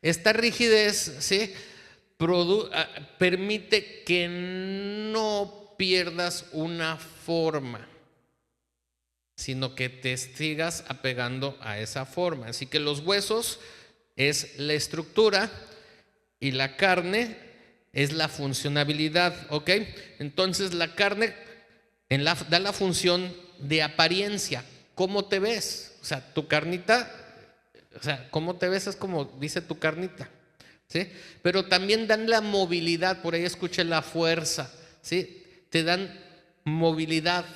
Esta rigidez, ¿sí? Permite que no pierdas una forma, sino que te sigas apegando a esa forma. Así que los huesos es la estructura y la carne es la funcionabilidad, ¿ok? Entonces la carne da la función de apariencia. ¿Cómo te ves? O sea, tu carnita, o sea, ¿cómo te ves? Es como dice tu carnita, ¿sí? Pero también dan la movilidad, por ahí escuché la fuerza, ¿sí? Te dan movilidad.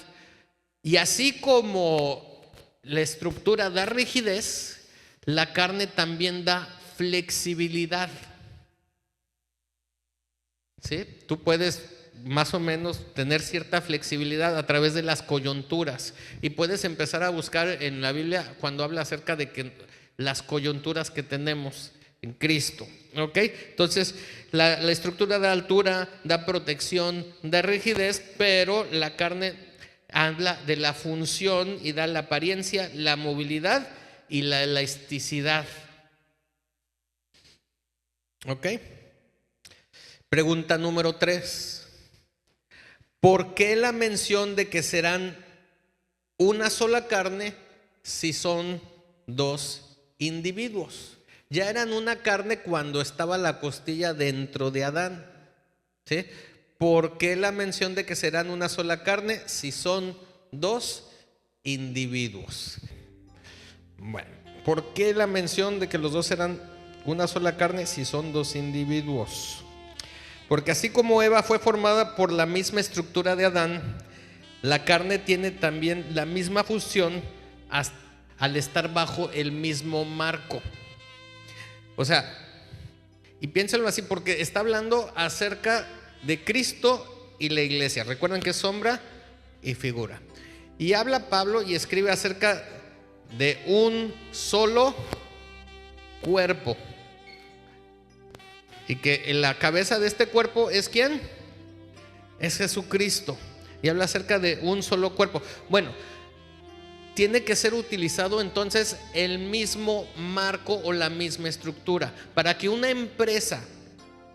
Y así como la estructura da rigidez, la carne también da flexibilidad, ¿sí? Tú puedes más o menos tener cierta flexibilidad a través de las coyunturas y puedes empezar a buscar en la Biblia cuando habla acerca de que las coyunturas que tenemos en Cristo, ¿ok? Entonces la estructura da altura, da protección, da rigidez, pero la carne habla de la función y da la apariencia, la movilidad y la elasticidad, ¿ok? Pregunta número 3. ¿Por qué la mención de que serán una sola carne si son dos individuos? Ya eran una carne cuando estaba la costilla dentro de Adán, ¿sí? ¿Por qué la mención de que serán una sola carne si son dos individuos? Bueno, ¿por qué la mención de que los dos serán una sola carne si son dos individuos? Porque así como Eva fue formada por la misma estructura de Adán, la carne tiene también la misma función al estar bajo el mismo marco. O sea, y piénsenlo así, porque está hablando acerca de Cristo y la iglesia. Recuerden que es sombra y figura. Y habla Pablo y escribe acerca de un solo cuerpo. Y que en la cabeza de este cuerpo es ¿quién? Es Jesucristo. Y habla acerca de un solo cuerpo. Bueno, tiene que ser utilizado entonces el mismo marco o la misma estructura. Para que una empresa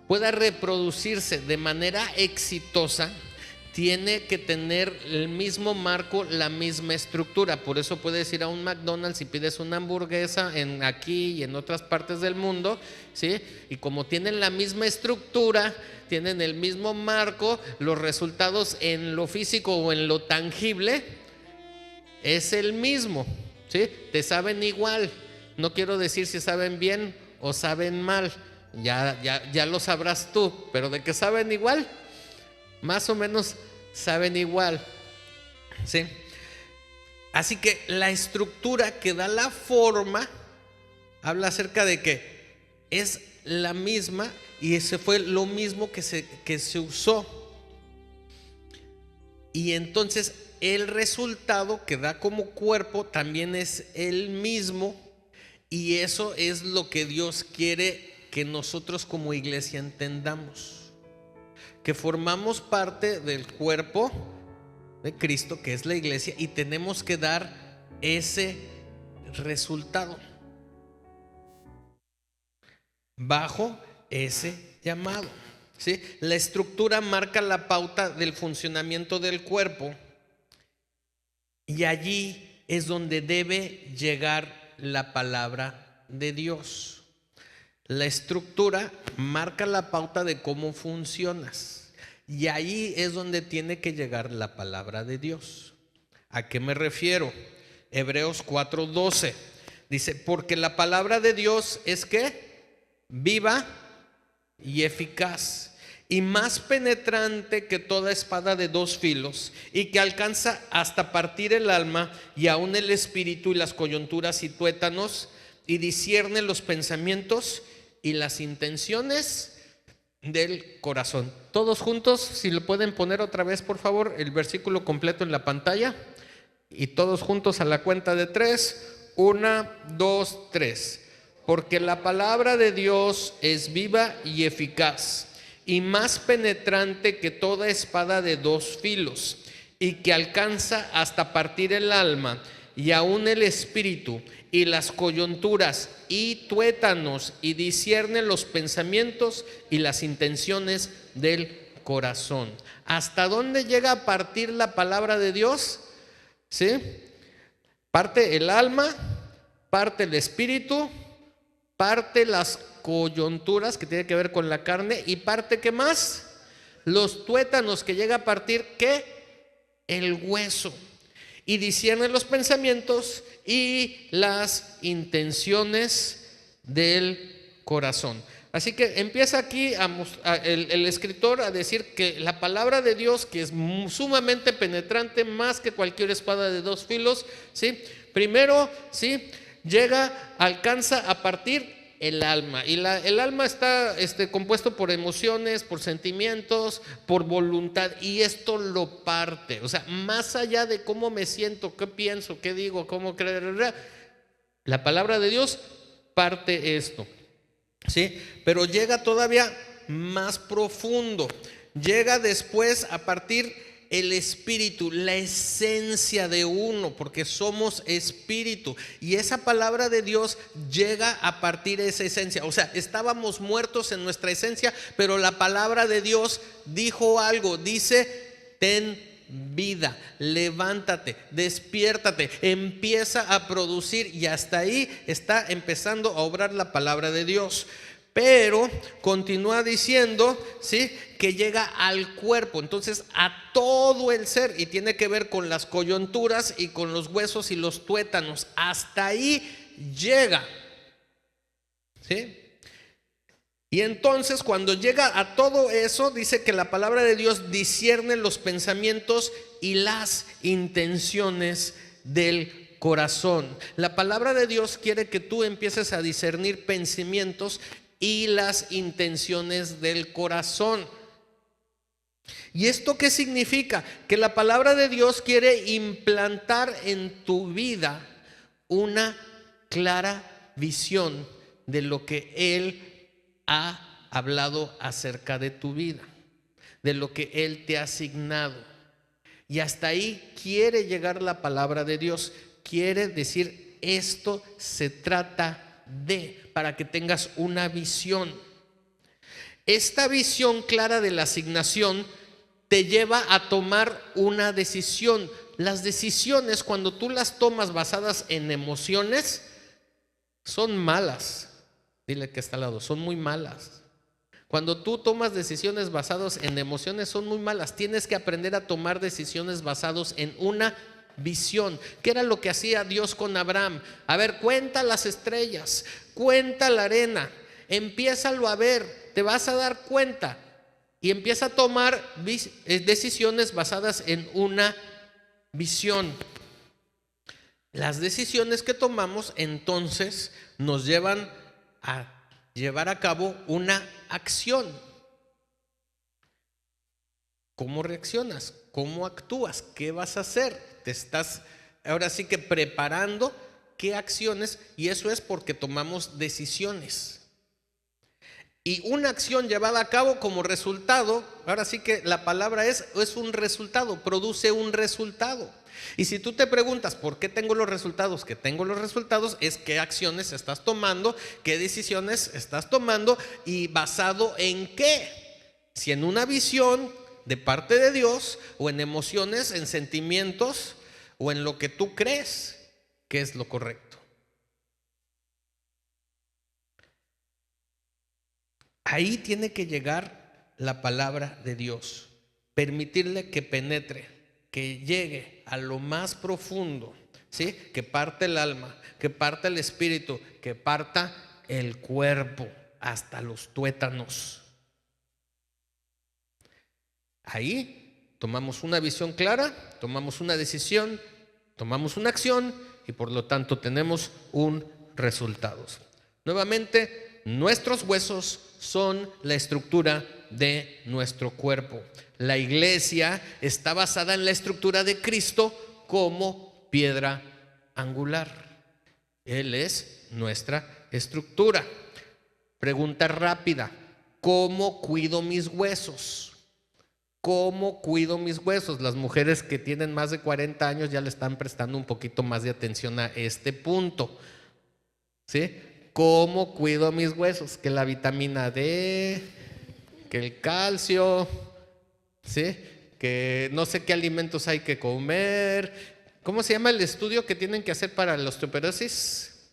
pueda reproducirse de manera exitosa, tiene que tener el mismo marco, la misma estructura. Por eso puedes ir a un McDonald's y pides una hamburguesa aquí y en otras partes del mundo, ¿sí? Y como tienen la misma estructura, tienen el mismo marco, los resultados en lo físico o en lo tangible es el mismo, ¿sí? Te saben igual. No quiero decir si saben bien o saben mal, ya lo sabrás tú, pero de que saben igual, más o menos saben igual, ¿sí? Así que la estructura que da la forma habla acerca de que es la misma y ese fue lo mismo que se usó. Y entonces el resultado que da como cuerpo también es el mismo, y eso es lo que Dios quiere que nosotros como iglesia entendamos. Que formamos parte del cuerpo de Cristo, que es la iglesia, y tenemos que dar ese resultado bajo ese llamado, ¿sí? La estructura marca la pauta del funcionamiento del cuerpo y allí es donde debe llegar la palabra de Dios. La estructura marca la pauta de cómo funcionas y ahí es donde tiene que llegar la palabra de Dios. ¿A qué me refiero? Hebreos 4:12 dice, porque la palabra de Dios es ¿qué? Viva y eficaz y más penetrante que toda espada de dos filos y que alcanza hasta partir el alma y aún el espíritu y las coyunturas y tuétanos y discierne los pensamientos y las intenciones del corazón. Todos juntos, si lo pueden poner otra vez por favor, el versículo completo en la pantalla y todos juntos a la cuenta de 3, 1, 2, 3. Porque la palabra de Dios es viva y eficaz y más penetrante que toda espada de dos filos y que alcanza hasta partir el alma y aún el espíritu y las coyunturas y tuétanos y discierne los pensamientos y las intenciones del corazón. ¿Hasta dónde llega a partir la palabra de Dios? ¿Sí? Parte el alma, parte el espíritu, parte las coyunturas que tiene que ver con la carne y parte ¿qué más? Los tuétanos, que llega a partir ¿qué? El hueso, y discierne los pensamientos y las intenciones del corazón. Así que empieza aquí el escritor a decir que la palabra de Dios, que es sumamente penetrante, más que cualquier espada de dos filos, ¿sí? Primero, ¿sí? Alcanza a partir el alma. Y el alma está compuesto por emociones, por sentimientos, por voluntad. Y esto lo parte. O sea, más allá de cómo me siento, qué pienso, qué digo, cómo creer, la palabra de Dios parte esto. ¿Sí? Pero llega todavía más profundo. Llega después a partir el espíritu, la esencia de uno, porque somos espíritu. Y esa palabra de Dios llega a partir de esa esencia. O sea, estábamos muertos en nuestra esencia, pero la palabra de Dios dijo algo. Dice, ten vida, levántate, despiértate, empieza a producir. Y hasta ahí está empezando a obrar la palabra de Dios. Pero continúa diciendo, ¿sí?, que llega al cuerpo, entonces a todo el ser, y tiene que ver con las coyunturas y con los huesos y los tuétanos. Hasta ahí llega, ¿sí? Y entonces cuando llega a todo eso, dice que la palabra de Dios discierne los pensamientos y las intenciones del corazón. La palabra de Dios quiere que tú empieces a discernir pensamientos y las intenciones del corazón. ¿Y esto qué significa? Que la palabra de Dios quiere implantar en tu vida una clara visión de lo que Él ha hablado acerca de tu vida, de lo que Él te ha asignado. Y hasta ahí quiere llegar la palabra de Dios. Quiere decir, esto se trata para que tengas una visión. Esta visión clara de la asignación te lleva a tomar una decisión. Las decisiones, cuando tú las tomas basadas en emociones, son malas. Dile que está al lado, son muy malas. Cuando tú tomas decisiones basadas en emociones, son muy malas. Tienes que aprender a tomar decisiones basadas en una visión. ¿Qué era lo que hacía Dios con Abraham? A ver, cuenta las estrellas, cuenta la arena, empiézalo a ver, te vas a dar cuenta. Y empieza a tomar decisiones basadas en una visión. Las decisiones que tomamos entonces nos llevan a llevar a cabo una acción. ¿Cómo reaccionas? ¿Cómo actúas? ¿Qué vas a hacer? Te estás ahora sí que preparando qué acciones, y eso es porque tomamos decisiones. Y una acción llevada a cabo como resultado, ahora sí que la palabra es un resultado, produce un resultado. Y si tú te preguntas, ¿por qué tengo los resultados que tengo los resultados? Es qué acciones estás tomando, qué decisiones estás tomando y basado en qué. si en una visión de parte de Dios, o en emociones, en sentimientos, o en lo que tú crees que es lo correcto. Ahí tiene que llegar la palabra de Dios, permitirle que penetre, que llegue a lo más profundo, ¿sí? Que parte el alma, que parta el espíritu, que parta el cuerpo hasta los tuétanos. Ahí tomamos una visión clara, tomamos una decisión, tomamos una acción y por lo tanto tenemos un resultado. Nuevamente, nuestros huesos son la estructura de nuestro cuerpo. La iglesia está basada en la estructura de Cristo como piedra angular. Él es nuestra estructura. Pregunta rápida: ¿cómo cuido mis huesos? ¿Cómo cuido mis huesos? Las mujeres que tienen más de 40 años ya le están prestando un poquito más de atención a este punto, ¿sí? ¿Cómo cuido mis huesos? Que la vitamina D, que el calcio, ¿sí? Que no sé qué alimentos hay que comer. ¿Cómo se llama el estudio que tienen que hacer para la osteoporosis?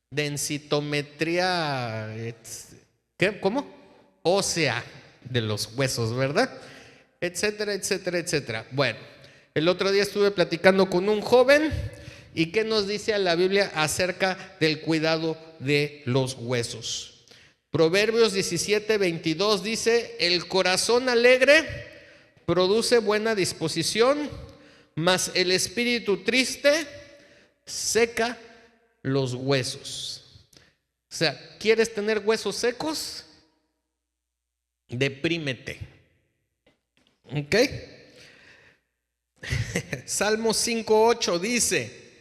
Densitometría, ¿qué? ¿Cómo? Ósea de los huesos, ¿verdad? Etcétera, etcétera, etcétera. Bueno, el otro día estuve platicando con un joven y ¿qué nos dice la Biblia acerca del cuidado de los huesos? Proverbios 17:22 dice: el corazón alegre produce buena disposición, mas el espíritu triste seca los huesos. O sea, ¿quieres tener huesos secos? Deprímete. ¿Ok? Salmo 5:8 dice: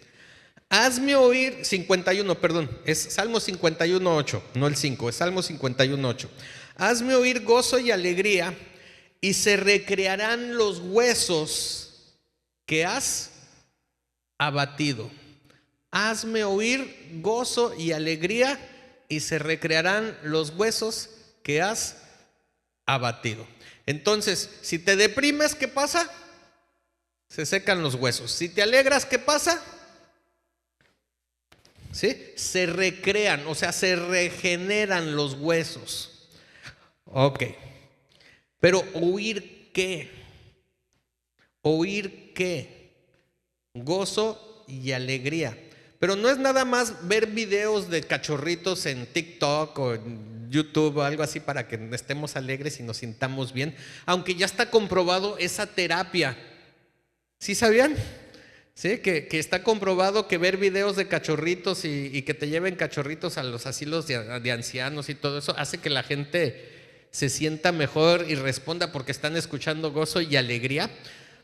hazme oír, 51, perdón, es Salmo 51:8, no el 5, es Salmo 51:8. Hazme oír gozo y alegría, y se recrearán los huesos que has abatido. Hazme oír gozo y alegría, y se recrearán los huesos que has abatido. Entonces, si te deprimes, ¿qué pasa? Se secan los huesos. Si te alegras, ¿qué pasa? ¿Sí? Se recrean, o sea, se regeneran los huesos. Ok. Pero ¿oír qué? ¿Oír qué? Gozo y alegría. Pero no es nada más ver videos de cachorritos en TikTok o en YouTube o algo así para que estemos alegres y nos sintamos bien, aunque ya está comprobado esa terapia. ¿Sí sabían? ¿Sí? Que está comprobado que ver videos de cachorritos y que te lleven cachorritos a los asilos de ancianos y todo eso hace que la gente se sienta mejor y responda porque están escuchando gozo y alegría.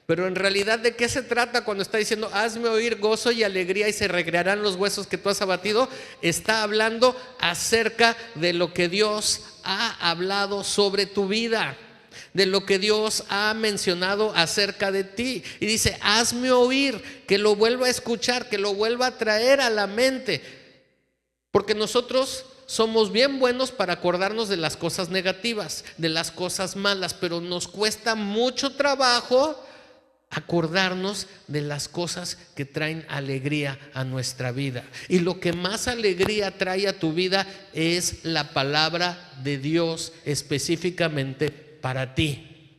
Pero en realidad, ¿de qué se trata cuando está diciendo hazme oír gozo y alegría y se recrearán los huesos que tú has abatido? Está hablando acerca de lo que Dios ha hablado sobre tu vida, de lo que Dios ha mencionado acerca de ti. Y dice: hazme oír, que lo vuelva a escuchar, que lo vuelva a traer a la mente. Porque nosotros somos bien buenos para acordarnos de las cosas negativas, de las cosas malas, pero nos cuesta mucho trabajo acordarnos de las cosas que traen alegría a nuestra vida. Y lo que más alegría trae a tu vida es la palabra de Dios específicamente para ti.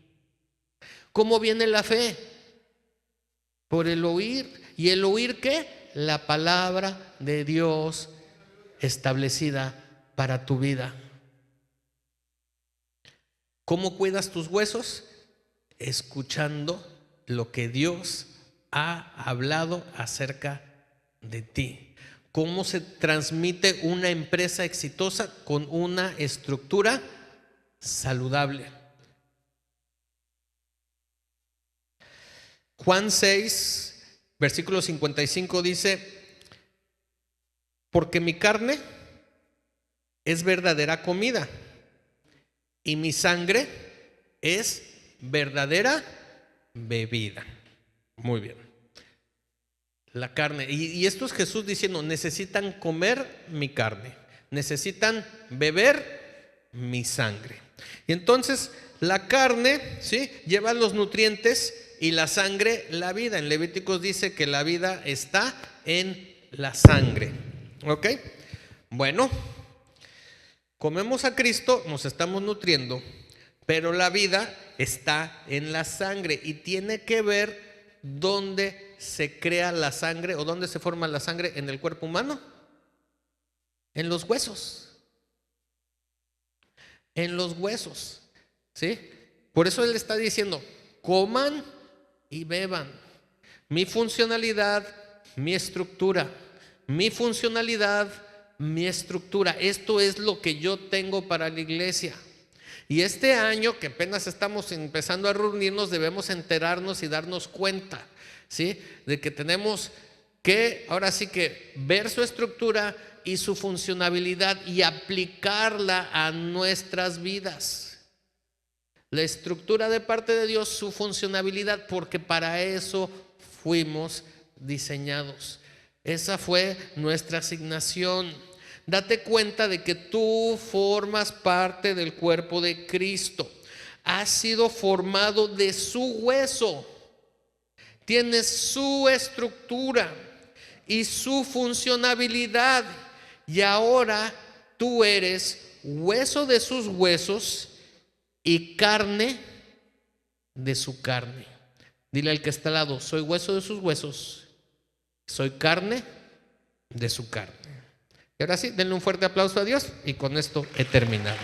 ¿Cómo viene la fe? Por el oír. ¿Y el oír qué? La palabra de Dios establecida para tu vida. ¿Cómo cuidas tus huesos? Escuchando lo que Dios ha hablado acerca de ti. ¿Cómo se transmite una empresa exitosa? Con una estructura saludable. Juan 6, versículo 55 dice: porque mi carne es verdadera comida y mi sangre es verdadera bebida. Muy bien. La carne. Y esto es Jesús diciendo: necesitan comer mi carne, necesitan beber mi sangre. Y entonces la carne, ¿sí?, lleva los nutrientes y la sangre la vida. En Levíticos dice que la vida está en la sangre. ¿Ok? Bueno, comemos a Cristo, nos estamos nutriendo, pero la vida está en la sangre y tiene que ver dónde se crea la sangre o dónde se forma la sangre en el cuerpo humano. En los huesos. En los huesos, ¿sí? Por eso él está diciendo, coman y beban. Mi funcionalidad, mi estructura. Mi funcionalidad, mi estructura. Esto es lo que yo tengo para la iglesia. Y este año, que apenas estamos empezando a reunirnos, debemos enterarnos y darnos cuenta, ¿sí?, de que tenemos que, ahora sí que, ver su estructura y su funcionalidad y aplicarla a nuestras vidas. La estructura de parte de Dios, su funcionalidad, porque para eso fuimos diseñados. Esa fue nuestra asignación. Date cuenta de que tú formas parte del cuerpo de Cristo. Has sido formado de su hueso. Tienes su estructura y su funcionalidad. Y ahora tú eres hueso de sus huesos y carne de su carne. Dile al que está al lado, soy hueso de sus huesos, soy carne de su carne. Y ahora sí, denle un fuerte aplauso a Dios y con esto he terminado.